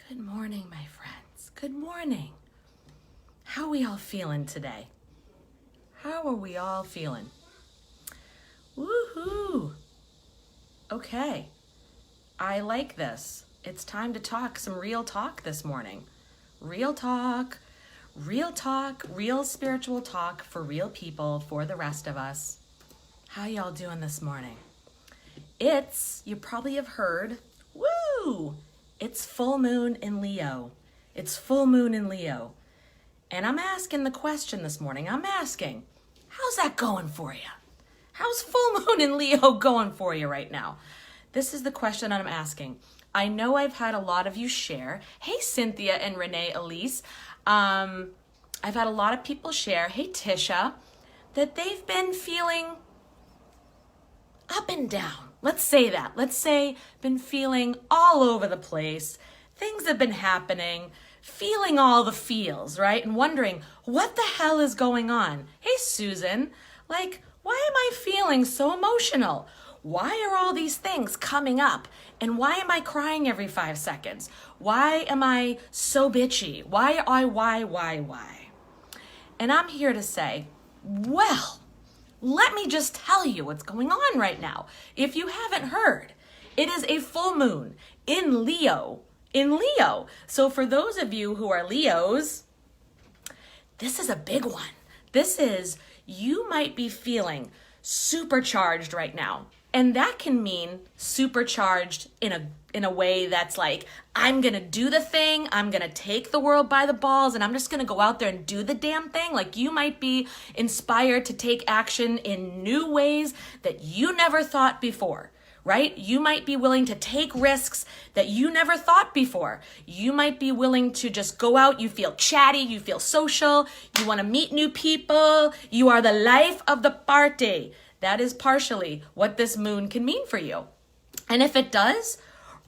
Good morning, my friends. Good morning. How are we all feeling today? How are we all feeling? Woohoo! Okay, I like this. It's time to talk some real talk this morning. Real talk, real spiritual talk for real people, for the rest of us. How y'all doing this morning? You probably have heard, woo! It's full moon in Leo. It's full moon in Leo. And I'm asking the question this morning. How's that going for you? How's full moon in Leo going for you right now? This is the question I'm asking. I know I've had a lot of you share. Hey, Cynthia and Renee Elise. I've had a lot of people share, hey, Tisha, that they've been feeling up and down. Let's say that. Let's say been feeling all over the place. Things have been happening, feeling all the feels, right? And wondering, what the hell is going on? Hey, Susan, why am I feeling so emotional? Why are all these things coming up? And why am I crying every 5 seconds? Why am I so bitchy? Why? And I'm here to say, well, let me just tell you what's going on right now. If you haven't heard, it is a full moon in Leo. So for those of you who are Leos, this is a big one. You might be feeling supercharged right now. And that can mean supercharged in a way that's like, I'm going to do the thing, I'm going to take the world by the balls, and I'm just going to go out there and do the damn thing. Like, you might be inspired to take action in new ways that you never thought before, right? You might be willing to take risks that you never thought before. You might be willing to just go out, you feel chatty, you feel social, you want to meet new people, you are the life of the party. That is partially what this moon can mean for you. And if it does,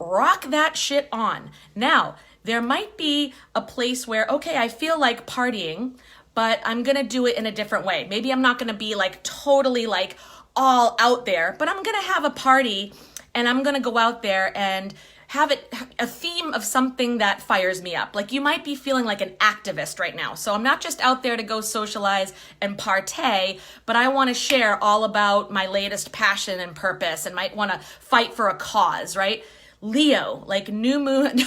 rock that shit on. Now, there might be a place where, okay, I feel like partying, but I'm going to do it in a different way. Maybe I'm not going to be totally all out there, but I'm going to have a party and I'm going to go out there and have it a theme of something that fires me up. You might be feeling like an activist right now. So I'm not just out there to go socialize and partay, but I want to share all about my latest passion and purpose and might want to fight for a cause, right? Leo, new moon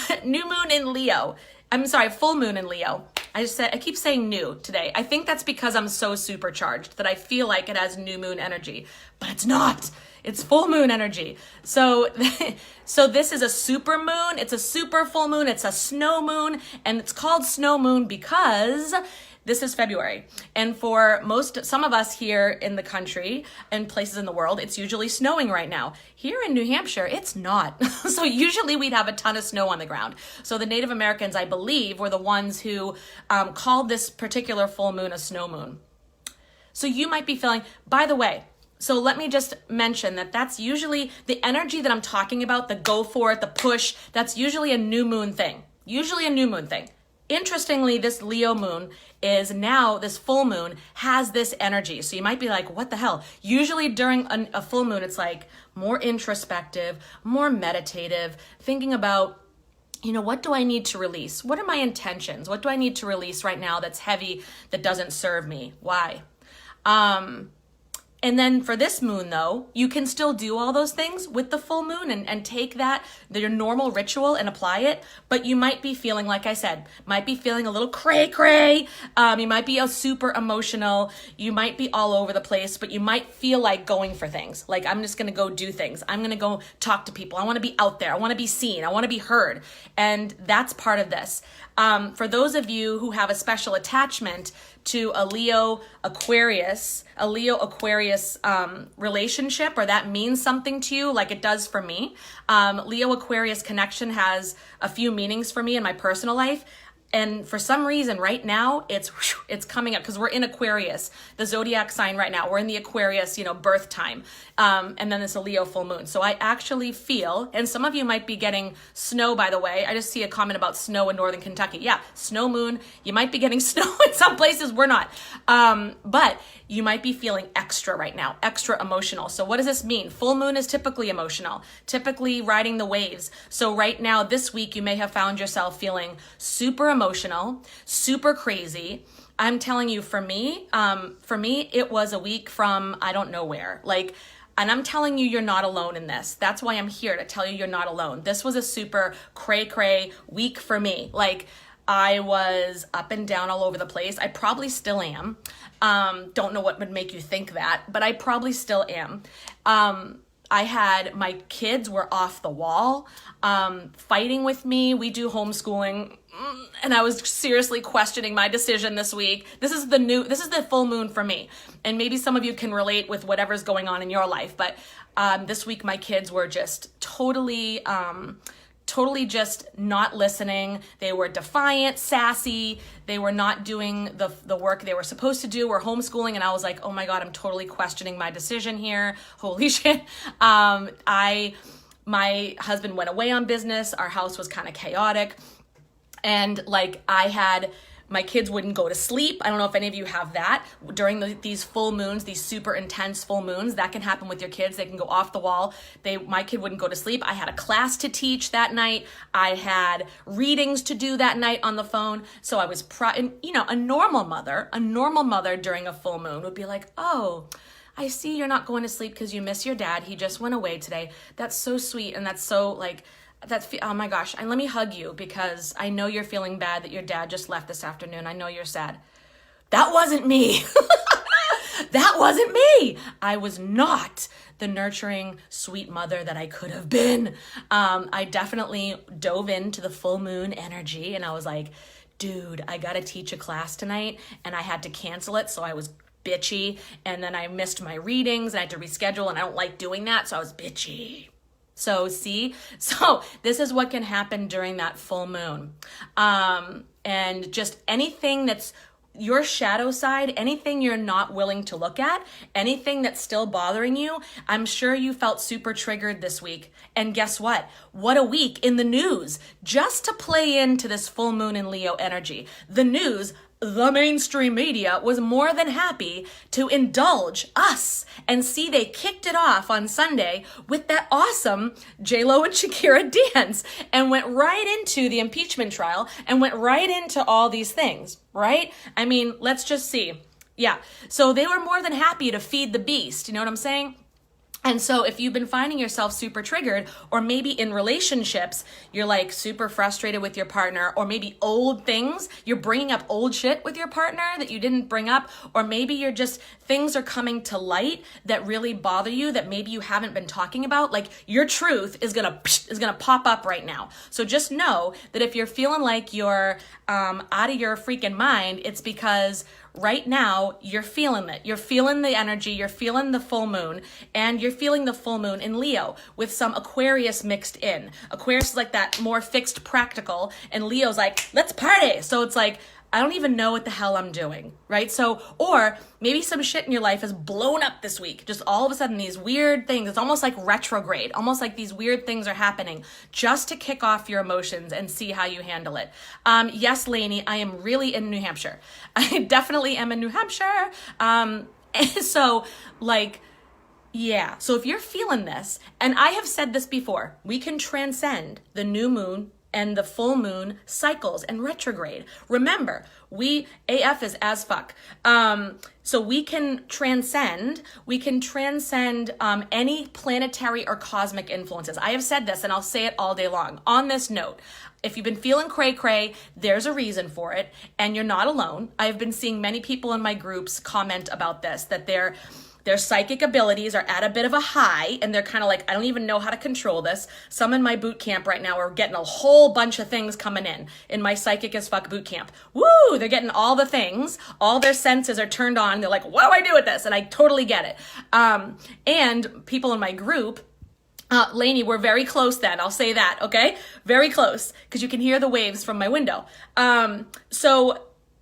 in Leo. I'm sorry, full moon in Leo. I keep saying new today. I think that's because I'm so supercharged that I feel like it has new moon energy, but it's not. It's full moon energy. So this is a super moon. It's a super full moon. It's a snow moon. And it's called snow moon because this is February. And for some of us here in the country and places in the world, it's usually snowing right now. Here in New Hampshire, it's not. So usually we'd have a ton of snow on the ground. So the Native Americans, I believe, were the ones who called this particular full moon a snow moon. So you might be feeling, by the way, so let me just mention that that's usually the energy that I'm talking about, the go for it, the push, that's usually a new moon thing. Interestingly, this Leo moon this full moon has this energy. So you might be like, what the hell? Usually during a full moon, it's more introspective, more meditative, thinking about, what do I need to release? What are my intentions? What do I need to release right now that's heavy, that doesn't serve me? Why? And then for this moon, though, you can still do all those things with the full moon and take your normal ritual and apply it. But you might be feeling, like I said, a little cray. You might be super emotional. You might be all over the place, but you might feel like going for things. I'm just going to go do things. I'm going to go talk to people. I want to be out there. I want to be seen. I want to be heard. And that's part of this. For those of you who have a special attachment to a Leo Aquarius relationship, or that means something to you like it does for me. Leo Aquarius connection has a few meanings for me in my personal life. And for some reason right now, it's coming up because we're in Aquarius, the zodiac sign right now. We're in the Aquarius, birth time. And then it's a Leo full moon. So I actually feel, and some of you might be getting snow, by the way. I just see a comment about snow in northern Kentucky. Yeah, snow moon. You might be getting snow in some places. We're not. But you might be feeling extra right now, extra emotional. So what does this mean? Full moon is typically emotional, typically riding the waves. So right now, this week, you may have found yourself feeling super emotional, super crazy. I'm telling you, for me, it was a week from I don't know where. And I'm telling you, you're not alone in this. That's why I'm here, to tell you you're not alone. This was a super cray week for me. I was up and down all over the place. I probably still am. Don't know what would make you think that, but I probably still am. My kids were off the wall, fighting with me. We do homeschooling, and I was seriously questioning my decision this week. This is the full moon for me. And maybe some of you can relate with whatever's going on in your life. But this week, my kids were just totally just not listening. They were defiant, sassy. They were not doing the work they were supposed to do. We're homeschooling, and I was like, oh my God, I'm totally questioning my decision here. Holy shit. My husband went away on business. Our house was kind of chaotic. And my kids wouldn't go to sleep. I don't know if any of you have that. During these full moons, these super intense full moons, that can happen with your kids. They can go off the wall. My kid wouldn't go to sleep. I had a class to teach that night. I had readings to do that night on the phone. So I was, a normal mother during a full moon would be like, oh, I see you're not going to sleep because you miss your dad. He just went away today. That's so sweet. And that's so oh my gosh, and let me hug you because I know you're feeling bad that your dad just left this afternoon. I know you're sad. That wasn't me. That wasn't me. I was not the nurturing, sweet mother that I could have been. I definitely dove into the full moon energy, and I was like, dude, I got to teach a class tonight, and I had to cancel it, so I was bitchy, and then I missed my readings, and I had to reschedule, and I don't like doing that, so I was bitchy. So this is what can happen during that full moon. And just anything that's your shadow side, anything you're not willing to look at, anything that's still bothering you, I'm sure you felt super triggered this week. And guess what? What a week in the news, just to play into this full moon in Leo energy. The news, the mainstream media, was more than happy to indulge us and see they kicked it off on Sunday with that awesome J-Lo and Shakira dance and went right into the impeachment trial and went right into all these things, right? I mean, let's just see. Yeah. So they were more than happy to feed the beast. You know what I'm saying? And so if you've been finding yourself super triggered, or maybe in relationships, you're super frustrated with your partner, or maybe old things, you're bringing up old shit with your partner that you didn't bring up, or maybe you're just, things are coming to light that really bother you that maybe you haven't been talking about, your truth is gonna pop up right now. So just know that if you're feeling like you're out of your freaking mind, it's because right now, you're feeling it. You're feeling the energy. You're feeling the full moon. And you're feeling the full moon in Leo with some Aquarius mixed in. Aquarius is that more fixed, practical. And Leo's let's party. So it's I don't even know what the hell I'm doing, right? So, or maybe some shit in your life has blown up this week. Just all of a sudden, these weird things. It's almost like retrograde. Almost like these weird things are happening just to kick off your emotions and see how you handle it. Yes, Lainey, I am really in New Hampshire. I definitely am in New Hampshire. So, yeah. So if you're feeling this, and I have said this before, we can transcend the new moon and the full moon cycles and retrograde. Remember, AF is as fuck. So we can transcend any planetary or cosmic influences. I have said this and I'll say it all day long. On this note, if you've been feeling cray, there's a reason for it, and you're not alone. I've been seeing many people in my groups comment about this, that their psychic abilities are at a bit of a high, and they're kind of I don't even know how to control this. Some in my boot camp right now are getting a whole bunch of things coming in my psychic as fuck boot camp. Woo! They're getting all the things. All their senses are turned on. They're like, what do I do with this? And I totally get it. And people in my group, Lainey, we're very close then. I'll say that, okay? Very close, because you can hear the waves from my window. So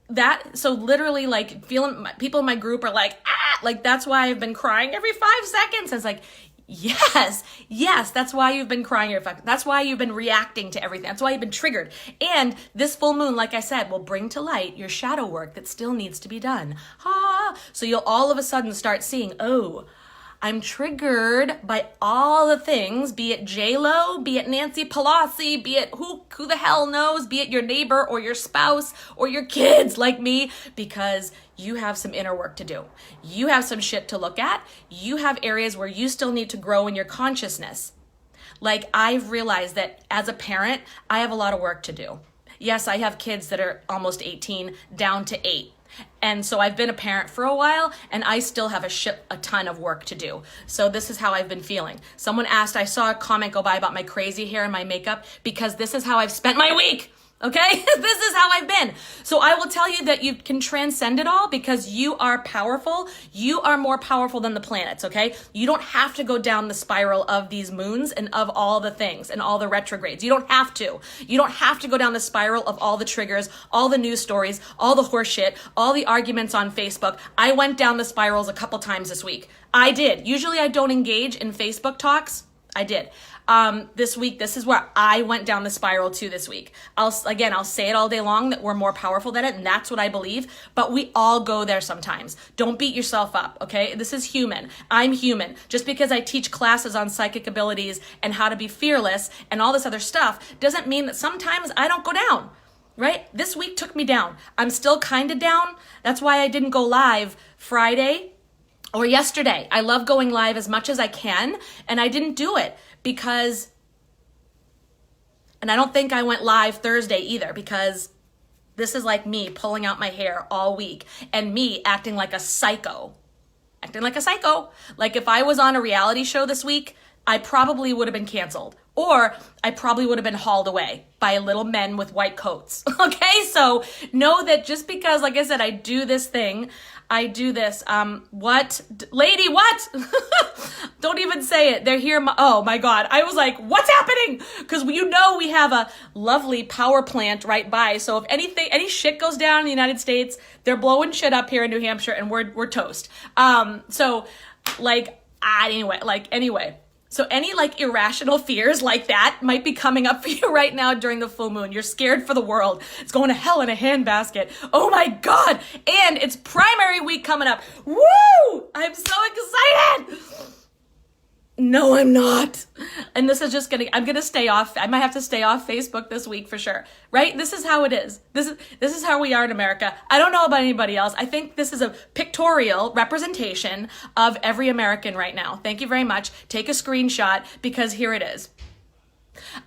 literally, like, feeling, people in my group are like, like, that's why I've been crying every 5 seconds. I was like, yes, that's why you've been crying every 5 seconds. That's why you've been reacting to everything. That's why you've been triggered. And this full moon, like I said, will bring to light your shadow work that still needs to be done. So you'll all of a sudden start seeing, oh, I'm triggered by all the things, be it J-Lo, be it Nancy Pelosi, be it who the hell knows, be it your neighbor or your spouse or your kids like me, because you have some inner work to do. You have some shit to look at. You have areas where you still need to grow in your consciousness. Like, I've realized that as a parent, I have a lot of work to do. Yes, I have kids that are almost 18 down to 8. And so I've been a parent for a while, and I still have a ton of work to do. So this is how I've been feeling. Someone asked, I saw a comment go by about my crazy hair and my makeup, because this is how I've spent my week. Okay? This is how I've been. So I will tell you that you can transcend it all, because you are powerful. You are more powerful than the planets, okay? You don't have to go down the spiral of these moons and of all the things and all the retrogrades. You don't have to. You don't have to go down the spiral of all the triggers, all the news stories, all the horse shit, all the arguments on Facebook. I went down the spirals a couple times this week. I did. Usually I don't engage in Facebook talks. I did. This week, this is where I went down the spiral too this week. I'll say it all day long that we're more powerful than it, and that's what I believe, but we all go there sometimes. Don't beat yourself up, okay? This is human. I'm human. Just because I teach classes on psychic abilities and how to be fearless and all this other stuff doesn't mean that sometimes I don't go down, right? This week took me down. I'm still kind of down. That's why I didn't go live Friday or yesterday. I love going live as much as I can, and I didn't do it because, and I don't think I went live Thursday either, because this is like me pulling out my hair all week and me acting like a psycho. Like, if I was on a reality show this week, I probably would have been canceled, or I probably would have been hauled away by little men with white coats. Okay, so know that just because, like I said, I do this, what? Lady, what? Don't even say it. They're here. Oh my God. I was like, what's happening? Because we have a lovely power plant right by. So if any shit goes down in the United States, they're blowing shit up here in New Hampshire, and we're toast. Anyway. So any irrational fears like that might be coming up for you right now during the full moon. You're scared for the world. It's going to hell in a handbasket. Oh my God. And it's primary week coming up. Woo! I'm so excited. No, I'm not. And this is I'm going to stay off. I might have to stay off Facebook this week for sure. Right? This is how it is. This is how we are in America. I don't know about anybody else. I think this is a pictorial representation of every American right now. Thank you very much. Take a screenshot, because here it is.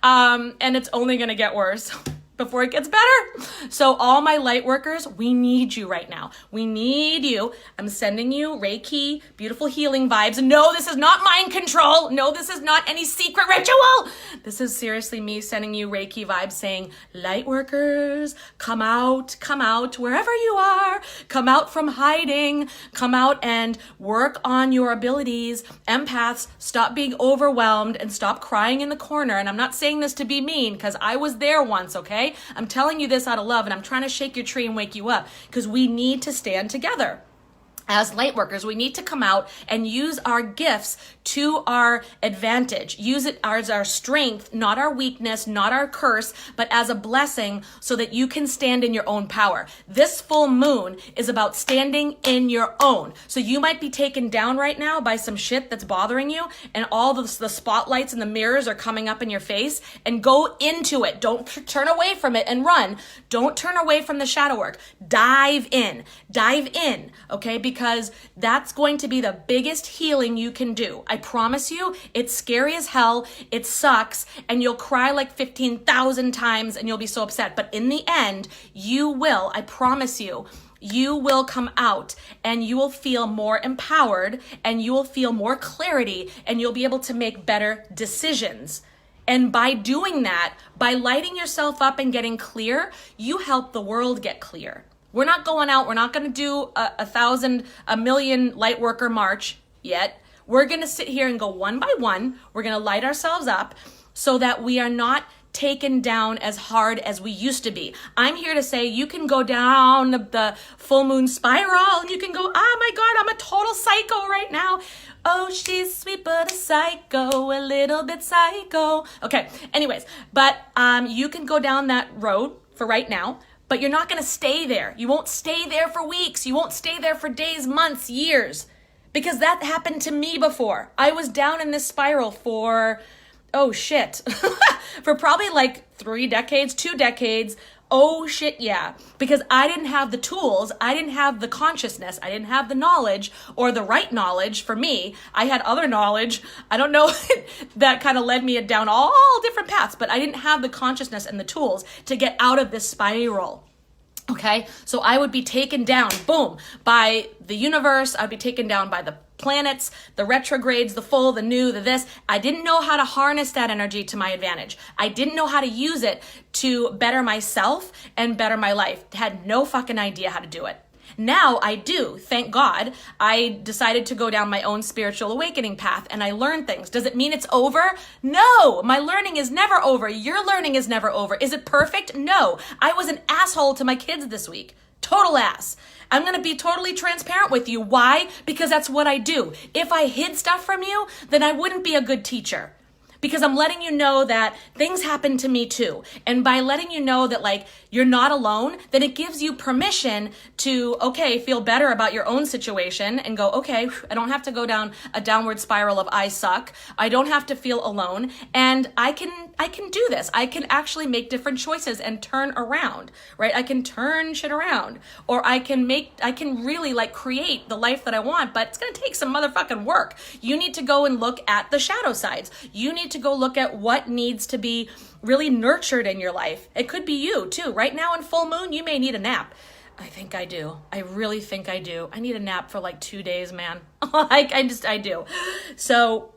And it's only going to get worse before it gets better. So all my light workers, we need you right now. We need you. I'm sending you Reiki, beautiful healing vibes. No, this is not mind control. No, this is not any secret ritual. This is seriously me sending you Reiki vibes saying, light workers, come out wherever you are. Come out from hiding. Come out and work on your abilities. Empaths, stop being overwhelmed and stop crying in the corner. And I'm not saying this to be mean, because I was there once, okay? I'm telling you this out of love, and I'm trying to shake your tree and wake you up, because we need to stand together. As light workers, we need to come out and use our gifts to our advantage. Use it as our strength, not our weakness, not our curse, but as a blessing, so that you can stand in your own power. This full moon is about standing in your own. So you might be taken down right now by some shit that's bothering you, and all the spotlights and the mirrors are coming up in your face, and go into it. Don't turn away from it and run. Don't turn away from the shadow work. Dive in, okay? Because that's going to be the biggest healing you can do. I promise you, it's scary as hell, it sucks, and you'll cry like 15,000 times and you'll be so upset. But in the end, you will, I promise you will come out and you will feel more empowered, and you will feel more clarity, and you'll be able to make better decisions. And by doing that, by lighting yourself up and getting clear, you help the world get clear. We're not going out. We're not going to do a million light worker march yet. We're going to sit here and go one by one. We're going to light ourselves up so that we are not taken down as hard as we used to be. I'm here to say you can go down the full moon spiral and you can go, oh my God, I'm a total psycho right now. Oh, she's sweet but a psycho, a little bit psycho. Okay, anyways, but you can go down that road for right now, but you're not going to stay there. You won't stay there for weeks. You won't stay there for days, months, years, because that happened to me before. I was down in this spiral for, oh shit, for probably like 3 decades, 2 decades. Oh shit, yeah. Because I didn't have the tools, I didn't have the consciousness, I didn't have the knowledge or the right knowledge for me. I had other knowledge, I don't know, that kind of led me down all different paths, but I didn't have the consciousness and the tools to get out of this spiral. Okay, so I would be taken down, boom, by the universe. I'd be taken down by the planets, the retrogrades, the full, the new, the this. I didn't know how to harness that energy to my advantage. I didn't know how to use it to better myself and better my life. Had no fucking idea how to do it. Now I do, thank God. I decided to go down my own spiritual awakening path and I learned things. Does it mean it's over? No, my learning is never over. Your learning is never over. Is it perfect? No. I was an asshole to my kids this week. Total ass. I'm going to be totally transparent with you. Why? Because that's what I do. If I hid stuff from you, then I wouldn't be a good teacher. Because I'm letting you know that things happen to me too. And by letting you know that like you're not alone, then it gives you permission to, okay, feel better about your own situation and go, okay, I don't have to go down a downward spiral of I suck. I don't have to feel alone. And I can do this. I can actually make different choices and turn around, right? I can turn shit around, or I can really like create the life that I want, but it's going to take some motherfucking work. You need to go and look at the shadow sides. You need to go look at what needs to be really nurtured in your life. It could be you too. Right now in full moon, you may need a nap. I think I do. I really think I do. I need a nap for like 2 days, man. I do. So,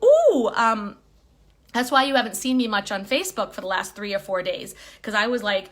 that's why you haven't seen me much on Facebook for the last 3 or 4 days. Because I was like,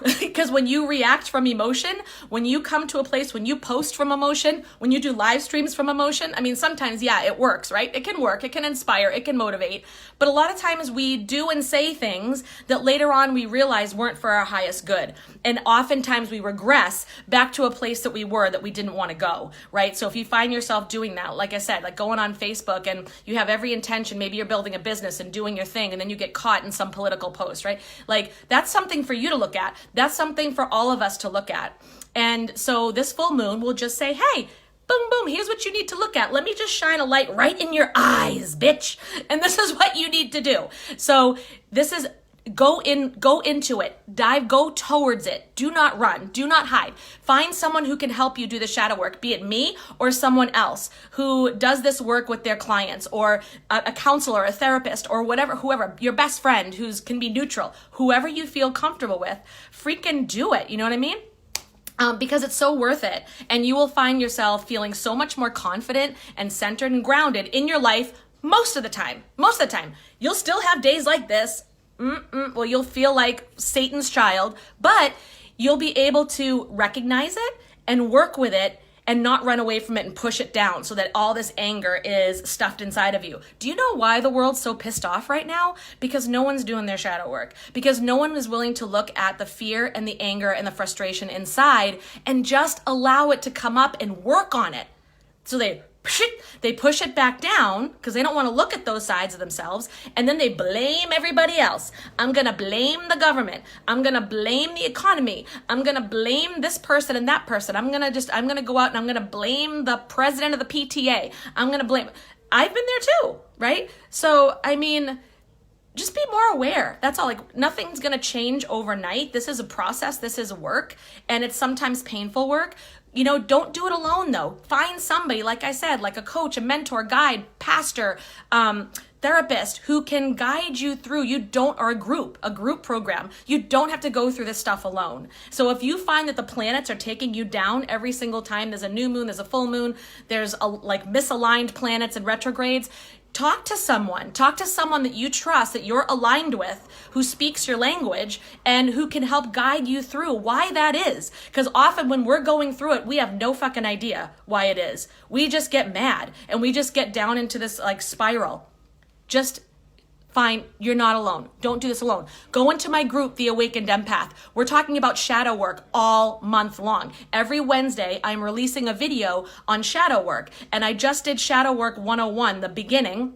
because when you react from emotion, when you come to a place, when you post from emotion, when you do live streams from emotion, I mean, sometimes, yeah, it works, right? It can work, it can inspire, it can motivate. But a lot of times we do and say things that later on we realize weren't for our highest good. And oftentimes we regress back to a place that we were that we didn't want to go, right? So if you find yourself doing that, like I said, like going on Facebook and you have every intention, maybe you're building a business and doing your thing, and then you get caught in some political post, right? Like that's something for you to look at. That's something for all of us to look at. And so this full moon will just say, hey, boom, boom, here's what you need to look at. Let me just shine a light right in your eyes, bitch. And this is what you need to do. So this is go into it, go towards it. Do not run, do not hide. Find someone who can help you do the shadow work, be it me or someone else who does this work with their clients, or a counselor, a therapist, or whatever, whoever, your best friend can be neutral, whoever you feel comfortable with, freaking do it. You know what I mean? Because it's so worth it. And you will find yourself feeling so much more confident and centered and grounded in your life most of the time. Most of the time. You'll still have days like this. Well, you'll feel like Satan's child, but you'll be able to recognize it and work with it and not run away from it and push it down so that all this anger is stuffed inside of you. Do you know why the world's so pissed off right now? Because no one's doing their shadow work. Because no one is willing to look at the fear and the anger and the frustration inside and just allow it to come up and work on it. So they push it back down because they don't want to look at those sides of themselves, and then they blame everybody else. I'm going to blame the government. I'm going to blame the economy. I'm going to blame this person and that person. I'm going to go out and I'm going to blame the president of the PTA. I'm going to blame. I've been there too, right? So, I mean, just be more aware. That's all. Like, nothing's going to change overnight. This is a process. This is work, and it's sometimes painful work. You know, don't do it alone though. Find somebody, like I said, like a coach, a mentor, guide, pastor, therapist who can guide you through. Or a group program. You don't have to go through this stuff alone. So if you find that the planets are taking you down every single time there's a new moon, there's a full moon, there's like misaligned planets and retrogrades, Talk to someone that you trust, that you're aligned with, who speaks your language and who can help guide you through why that is. Because often when we're going through it, we have no fucking idea why it is. We just get mad and we just get down into this like spiral. Just fine, you're not alone. Don't do this alone. Go into my group, The Awakened Empath. We're talking about shadow work all month long. Every Wednesday, I'm releasing a video on shadow work. And I just did Shadow Work 101, the beginning,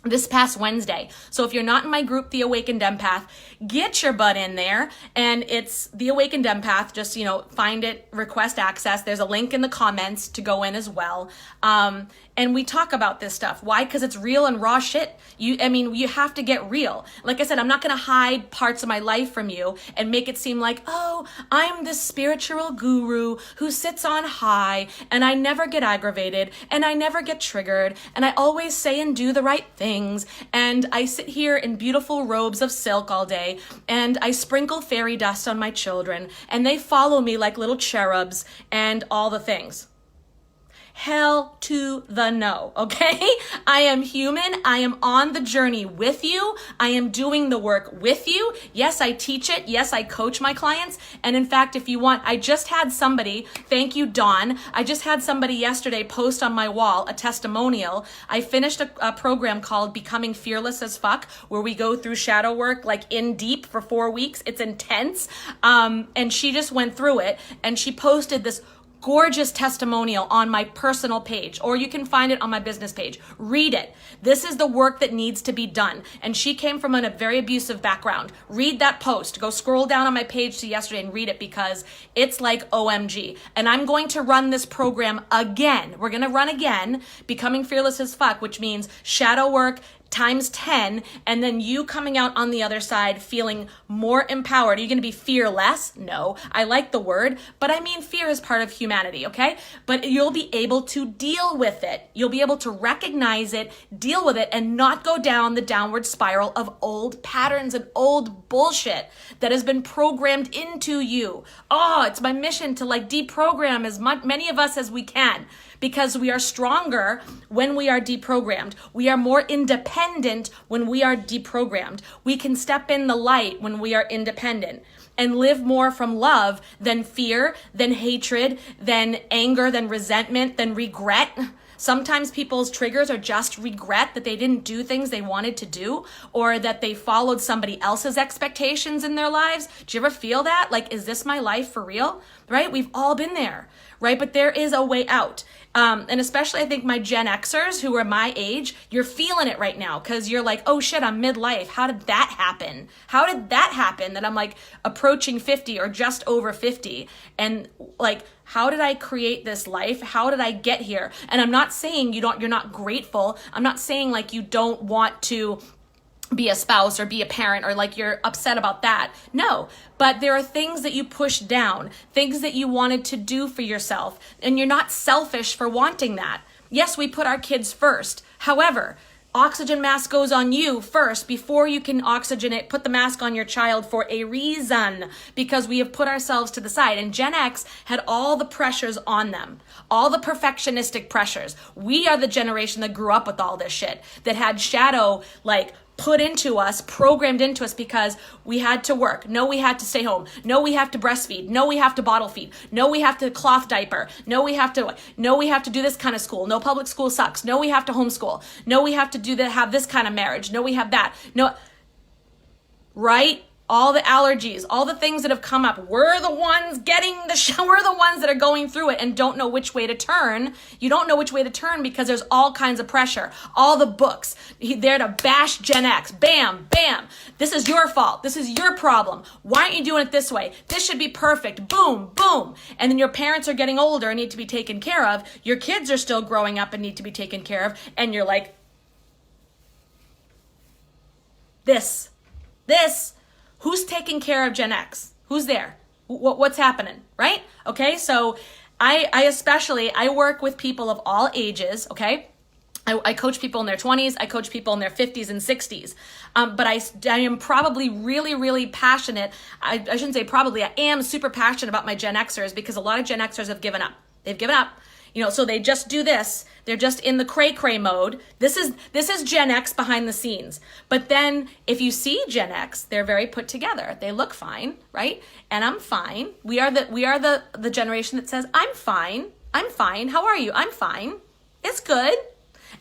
this past Wednesday. So if you're not in my group, The Awakened Empath, get your butt in there. And it's The Awakened Empath. Just, find it, request access. There's a link in the comments to go in as well. And we talk about this stuff. Why? Because it's real and raw shit. You have to get real. Like I said, I'm not going to hide parts of my life from you and make it seem like, oh, I'm this spiritual guru who sits on high and I never get aggravated and I never get triggered and I always say and do the right things. And I sit here in beautiful robes of silk all day and I sprinkle fairy dust on my children and they follow me like little cherubs and all the things. Hell to the no, okay? I am human. I am on the journey with you. I am doing the work with you. Yes, I teach it. Yes, I coach my clients. And in fact, if you want, I just had somebody, thank you, Dawn. I just had somebody yesterday post on my wall a testimonial. I finished a program called Becoming Fearless as Fuck, where we go through shadow work like in deep for 4 weeks. It's intense. And she just went through it and she posted this gorgeous testimonial on my personal page, or you can find it on my business page. Read it. This is the work that needs to be done. And she came from a very abusive background. Read that post. Go scroll down on my page to yesterday and read it because it's like OMG. And I'm going to run this program again. We're going to run again, Becoming Fearless as Fuck, which means shadow work times 10, and then you coming out on the other side feeling more empowered. Are you going to be fearless? No, I like the word, but I mean fear is part of humanity, okay? But you'll be able to deal with it. You'll be able to recognize it, deal with it, and not go down the downward spiral of old patterns and old bullshit that has been programmed into you. Oh, it's my mission to deprogram as many of us as we can. Because we are stronger when we are deprogrammed. We are more independent when we are deprogrammed. We can step in the light when we are independent and live more from love than fear, than hatred, than anger, than resentment, than regret. Sometimes people's triggers are just regret that they didn't do things they wanted to do or that they followed somebody else's expectations in their lives. Do you ever feel that? Is this my life for real? Right? We've all been there, right? But there is a way out. And especially I think my Gen Xers who are my age, you're feeling it right now because you're like, oh shit, I'm midlife. How did that happen? How did that happen that I'm approaching 50 or just over 50? And how did I create this life? How did I get here? And I'm not saying you're not grateful. I'm not saying you don't want to be a spouse or be a parent or you're upset about that. No, but there are things that you push down, things that you wanted to do for yourself, and you're not selfish for wanting that. Yes, we put our kids first. However, oxygen mask goes on you first before you can oxygenate, put the mask on your child for a reason, because we have put ourselves to the side. And Gen X had all the pressures on them, all the perfectionistic pressures. We are the generation that grew up with all this shit, that had shadow put into us, programmed into us because we had to work. No, we had to stay home. No, we have to breastfeed. No, we have to bottle feed. No, we have to cloth diaper. No, we have to do this kind of school. No, public school sucks. No, we have to homeschool. No, we have to have this kind of marriage. No, we have that. No, right? All the allergies, all the things that have come up, we're the ones we're the ones that are going through it and don't know which way to turn. You don't know which way to turn because there's all kinds of pressure. All the books, they're to bash Gen X. Bam, bam. This is your fault. This is your problem. Why aren't you doing it this way? This should be perfect. Boom, boom. And then your parents are getting older and need to be taken care of. Your kids are still growing up and need to be taken care of. And you're like, this. Who's taking care of Gen X? Who's there? What's happening, right? Okay, so I work with people of all ages, okay? I coach people in their 20s. I coach people in their 50s and 60s. But I am probably really, really passionate. I shouldn't say probably. I am super passionate about my Gen Xers because a lot of Gen Xers have given up. They've given up. So they just do this. They're just in the cray mode. This is Gen X behind the scenes. But then if you see Gen X, they're very put together. They look fine, right? And I'm fine. We are the generation that says, I'm fine. I'm fine. How are you? I'm fine. It's good.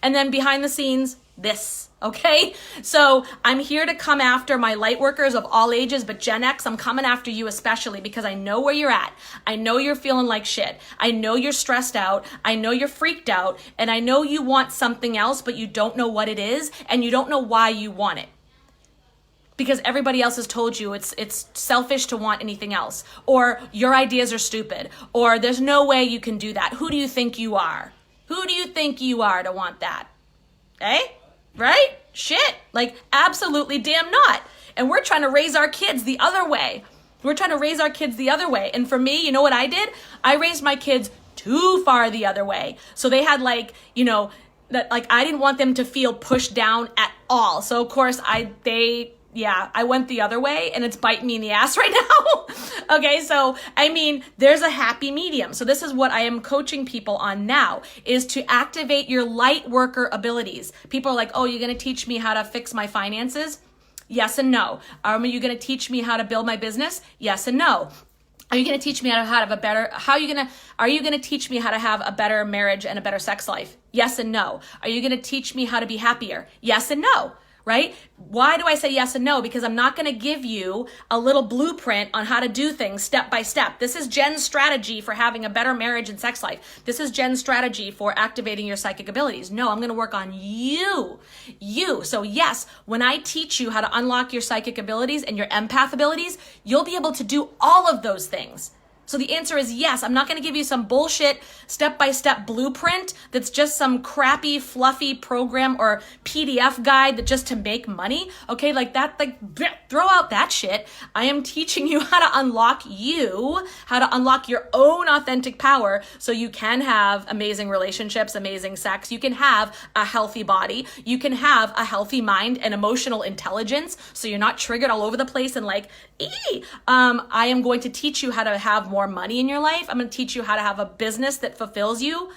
And then behind the scenes, this, okay? So I'm here to come after my light workers of all ages, but Gen X, I'm coming after you especially because I know where you're at. I know you're feeling like shit. I know you're stressed out. I know you're freaked out. And I know you want something else, but you don't know what it is, and you don't know why you want it. Because everybody else has told you it's selfish to want anything else, or your ideas are stupid, or there's no way you can do that. Who do you think you are? Who do you think you are to want that? Eh? Right? Shit. Like, absolutely damn not. And we're trying to raise our kids the other way. And for me, you know what I did? I raised my kids too far the other way. So they had I didn't want them to feel pushed down at all. So of course I went the other way, and it's biting me in the ass right now. Okay, so there's a happy medium. So this is what I am coaching people on now, is to activate your light worker abilities. People are like, oh, you're going to teach me how to fix my finances? Yes and no. Are you going to teach me how to build my business? Yes and no. Are you going to teach me how to have are you going to teach me how to have a better marriage and a better sex life? Yes and no. Are you going to teach me how to be happier? Yes and no. Right? Why do I say yes and no? Because I'm not going to give you a little blueprint on how to do things step by step. This is Jen's strategy for having a better marriage and sex life. This is Jen's strategy for activating your psychic abilities. No, I'm going to work on you. So yes, when I teach you how to unlock your psychic abilities and your empath abilities, you'll be able to do all of those things. So the answer is yes. I'm not going to give you some bullshit step-by-step blueprint that's just some crappy, fluffy program or PDF guide that just to make money. Okay, throw out that shit. I am teaching you how to unlock your own authentic power so you can have amazing relationships, amazing sex. You can have a healthy body. You can have a healthy mind and emotional intelligence so you're not triggered all over the place and I am going to teach you how to have more money in your life. I'm going to teach you how to have a business that fulfills you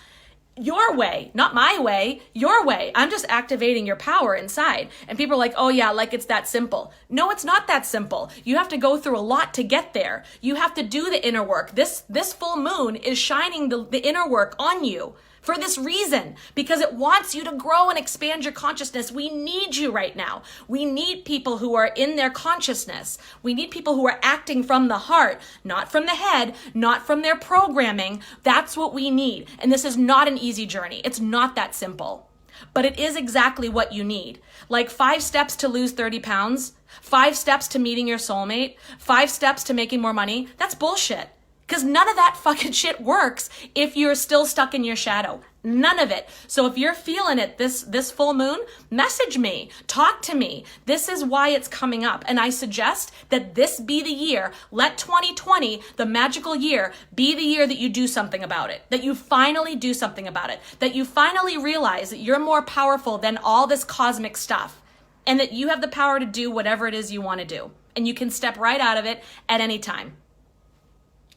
your way, not my way, your way. I'm just activating your power inside. And people are like, oh yeah, like it's that simple. No, it's not that simple. You have to go through a lot to get there. You have to do the inner work. This full moon is shining the inner work on you. For this reason, because it wants you to grow and expand your consciousness. We need you right now. We need people who are in their consciousness. We need people who are acting from the heart, not from the head, not from their programming. That's what we need. And this is not an easy journey. It's not that simple, but it is exactly what you need. Like 5 steps to lose 30 pounds, 5 steps to meeting your soulmate, 5 steps to making more money. That's bullshit. Because none of that fucking shit works if you're still stuck in your shadow. None of it. So if you're feeling it this full moon, message me, talk to me. This is why it's coming up. And I suggest that this be the year. Let 2020, the magical year, be the year that you do something about it. That you finally do something about it. That you finally realize that you're more powerful than all this cosmic stuff. And that you have the power to do whatever it is you want to do. And you can step right out of it at any time.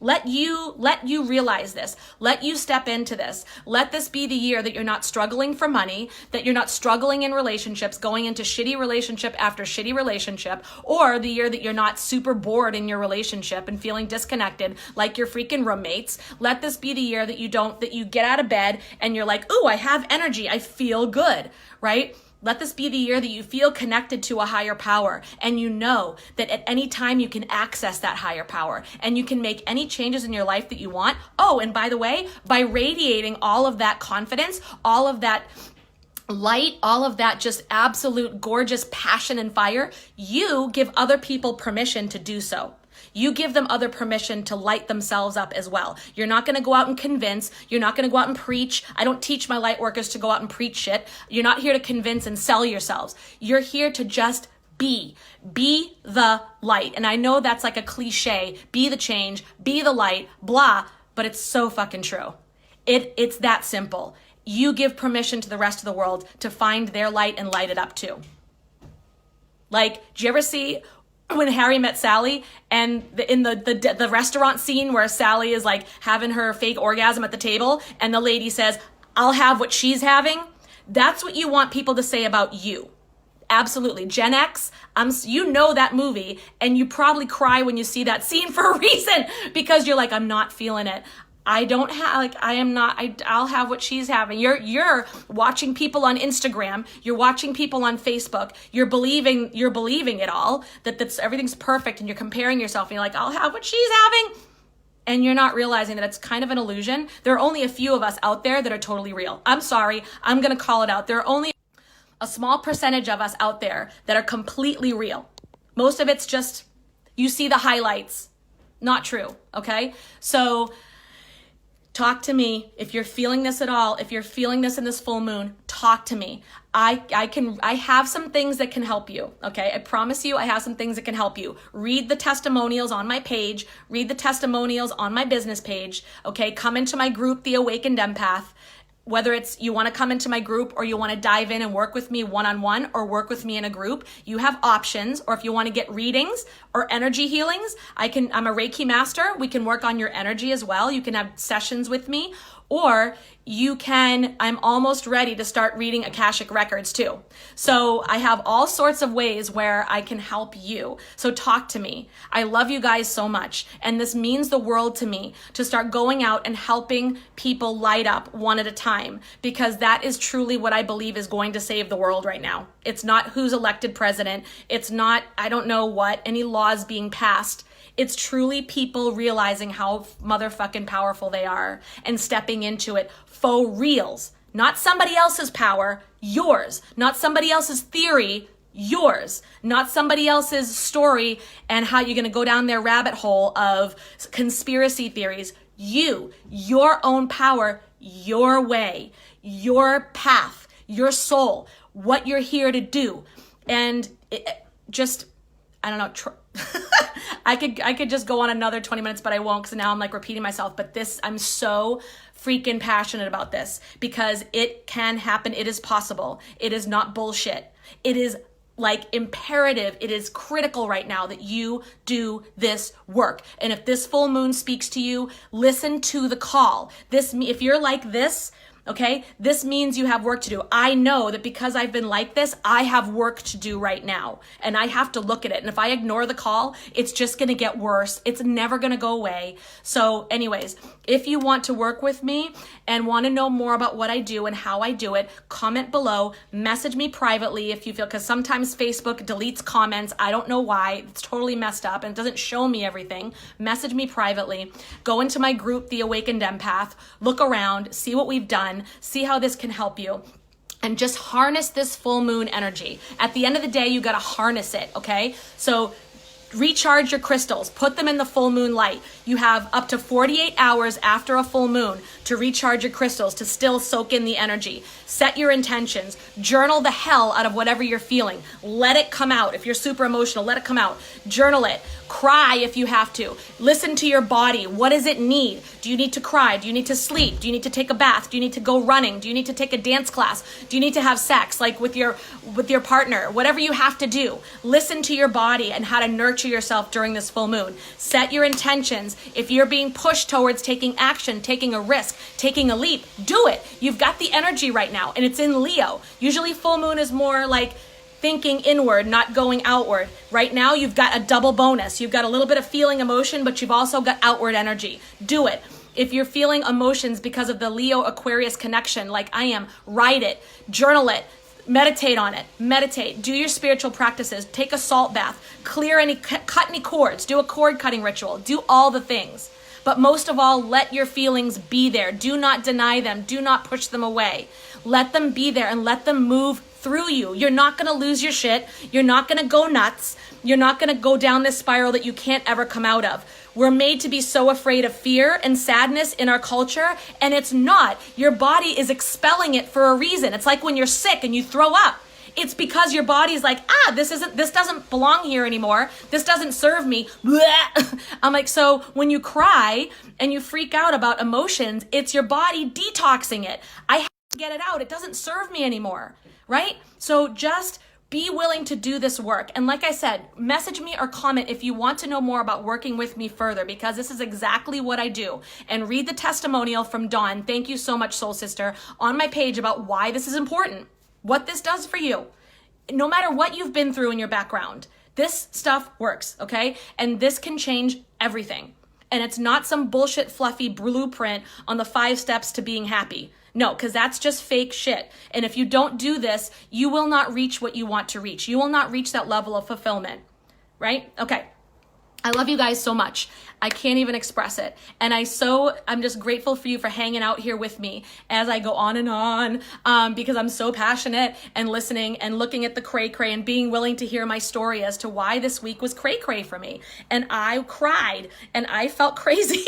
Let you realize this. Let you step into this. Let this be the year that you're not struggling for money, that you're not struggling in relationships, going into shitty relationship after shitty relationship, or the year that you're not super bored in your relationship and feeling disconnected like your freaking roommates. Let this be the year that you get out of bed and you're like, ooh, I have energy. I feel good, right? Let this be the year that you feel connected to a higher power and you know that at any time you can access that higher power and you can make any changes in your life that you want. Oh, and by the way, by radiating all of that confidence, all of that light, all of that just absolute gorgeous passion and fire, you give other people permission to do so. You give them other permission to light themselves up as well. You're not going to go out and convince. You're not going to go out and preach. I don't teach my light workers to go out and preach shit. You're not here to convince and sell yourselves. You're here to just be the light. And I know that's like a cliche, be the change, be the light, blah, but it's so fucking true. It's that simple. You give permission to the rest of the world to find their light and light it up too. Like, do you ever see when Harry Met Sally, and in the restaurant scene where Sally is like having her fake orgasm at the table, and the lady says, "I'll have what she's having." That's what you want people to say about you. Absolutely. Gen X, you know that movie, and you probably cry when you see that scene for a reason, because you're like, I'm not feeling it. I don't have, like, I am not, I'll have what she's having. You're watching people on Instagram. You're watching people on Facebook. You're believing it all, that's everything's perfect, and you're comparing yourself, and you're like, I'll have what she's having. And you're not realizing that it's kind of an illusion. There are only a few of us out there that are totally real. I'm sorry. I'm going to call it out. There are only a small percentage of us out there that are completely real. Most of it's just, you see the highlights. Not true. Okay. So talk to me. If you're feeling this at all, if you're feeling this in this full moon, talk to me. I have some things that can help you. Okay. I promise you, I have some things that can help you. Read the testimonials on my page, read the testimonials on my business page. Okay. Come into my group, The Awakened Empath. Whether it's you want to come into my group, or you want to dive in and work with me one-on-one, or work with me in a group, you have options. Or if you want to get readings or energy healings, I'm a Reiki master. We can work on your energy as well. You can have sessions with me, or I'm almost ready to start reading Akashic Records too. So I have all sorts of ways where I can help you. So talk to me. I love you guys so much. And this means the world to me to start going out and helping people light up one at a time, because that is truly what I believe is going to save the world right now. It's not who's elected president. It's not, I don't know what, any laws being passed. It's truly people realizing how motherfucking powerful they are and stepping into it for reals. Not somebody else's power, yours. Not somebody else's theory, yours. Not somebody else's story and how you're going to go down their rabbit hole of conspiracy theories. Your own power, your way, your path, your soul, what you're here to do. And I don't know, I could just go on another 20 minutes, but I won't, because now I'm like repeating myself. But I'm so freaking passionate about this, because it can happen. It is possible. It is not bullshit. It is like imperative. It is critical right now that you do this work. And if this full moon speaks to you, listen to the call. If you're like this, okay, this means you have work to do. I know that because I've been like this, I have work to do right now, and I have to look at it. And if I ignore the call, it's just going to get worse. It's never going to go away. So anyways, if you want to work with me and want to know more about what I do and how I do it, comment below, message me privately if you feel, because sometimes Facebook deletes comments. I don't know why. It's totally messed up and it doesn't show me everything. Message me privately. Go into my group, The Awakened Empath. Look around, see what we've done, see how this can help you. And just harness this full moon energy. At the end of the day, you got to harness it, okay? So recharge your crystals, put them in the full moon light. You have up to 48 hours after a full moon to recharge your crystals, to still soak in the energy. Set your intentions, journal the hell out of whatever you're feeling. Let it come out. If you're super emotional, let it come out. Journal it. Cry if you have to. Listen to your body. What does it need? Do you need to cry? Do you need to sleep? Do you need to take a bath? Do you need to go running? Do you need to take a dance class? Do you need to have sex, like with your partner? Whatever you have to do. Listen to your body and how to nurture yourself during this full moon. Set your intentions. If you're being pushed towards taking action, taking a risk, taking a leap, do it. You've got the energy right now, and it's in Leo. Usually full moon is more like thinking inward, not going outward. Right now, you've got a double bonus. You've got a little bit of feeling emotion, but you've also got outward energy. Do it. If you're feeling emotions because of the Leo-Aquarius connection, like I am, write it, journal it, meditate on it. Meditate. Do your spiritual practices. Take a salt bath. Cut any cords. Do a cord cutting ritual. Do all the things. But most of all, let your feelings be there. Do not deny them. Do not push them away. Let them be there and let them move through you. You're not going to lose your shit. You're not going to go nuts. You're not going to go down this spiral that you can't ever come out of. We're made to be so afraid of fear and sadness in our culture, and it's not. Your body is expelling it for a reason. It's like when you're sick and you throw up. It's because your body's like, this doesn't belong here anymore. This doesn't serve me. I'm like, so when you cry and you freak out about emotions, it's your body detoxing it. I have to get it out. It doesn't serve me anymore, right? So just Be willing to do this work. And like I said, message me or comment if you want to know more about working with me further, because this is exactly what I do. And read the testimonial from Dawn. Thank you so much, Soul Sister, on my page about why this is important, what this does for you. No matter what you've been through in your background, this stuff works, okay? And this can change everything. And it's not some bullshit fluffy blueprint on the 5 steps to being happy. No, because that's just fake shit. And if you don't do this, you will not reach what you want to reach. You will not reach that level of fulfillment, right? Okay. I love you guys so much. I can't even express it. And I'm just grateful for you for hanging out here with me as I go on and on, because I'm so passionate and listening and looking at the cray and being willing to hear my story as to why this week was cray for me. And I cried and I felt crazy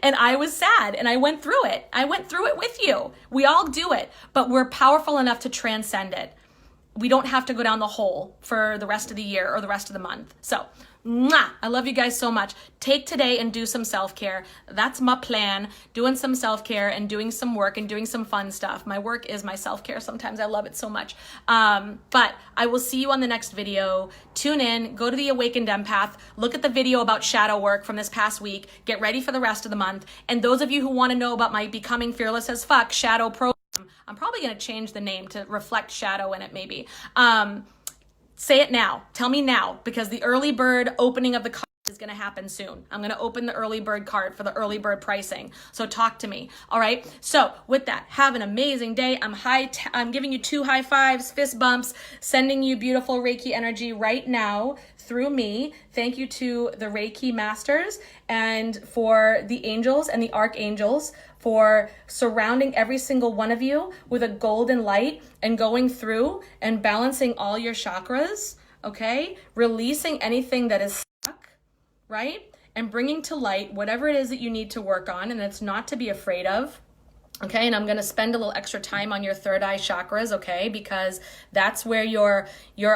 and I was sad and I went through it. I went through it with you. We all do it, but we're powerful enough to transcend it. We don't have to go down the hole for the rest of the year or the rest of the month. So, mwah, I love you guys so much. Take today and do some self-care. That's my plan. Doing some self-care and doing some work and doing some fun stuff. My work is my self-care. Sometimes I love it so much. But I will see you on the next video. Tune in, go to the Awakened Empath, look at the video about shadow work from this past week, get ready for the rest of the month. And those of you who want to know about my Becoming Fearless as Fuck shadow program, I'm probably going to change the name to reflect shadow in it maybe. Say it now. Tell me now, because the early bird opening of the card is going to happen soon. I'm going to open the early bird card for the early bird pricing. So talk to me. All right. So with that, have an amazing day. I'm giving you 2 high fives, fist bumps, sending you beautiful Reiki energy right now through me. Thank you to the Reiki masters and for the angels and the archangels for surrounding every single one of you with a golden light and going through and balancing all your chakras, okay? Releasing anything that is stuck, right? And bringing to light whatever it is that you need to work on, and it's not to be afraid of. Okay, and I'm going to spend a little extra time on your third eye chakras, okay? Because that's where your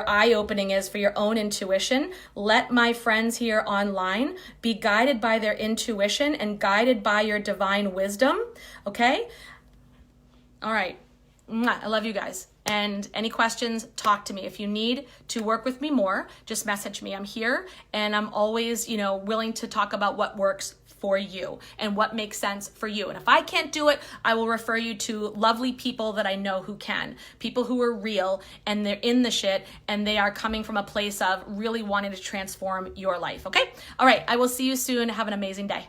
eye opening is for your own intuition. Let my friends here online be guided by their intuition and guided by your divine wisdom, okay? All right. Mwah. I love you guys. And any questions, talk to me. If you need to work with me more, just message me. I'm here and I'm always, willing to talk about what works for you and what makes sense for you. And if I can't do it, I will refer you to lovely people that I know who can. People who are real and they're in the shit and they are coming from a place of really wanting to transform your life. Okay? All right. I will see you soon. Have an amazing day.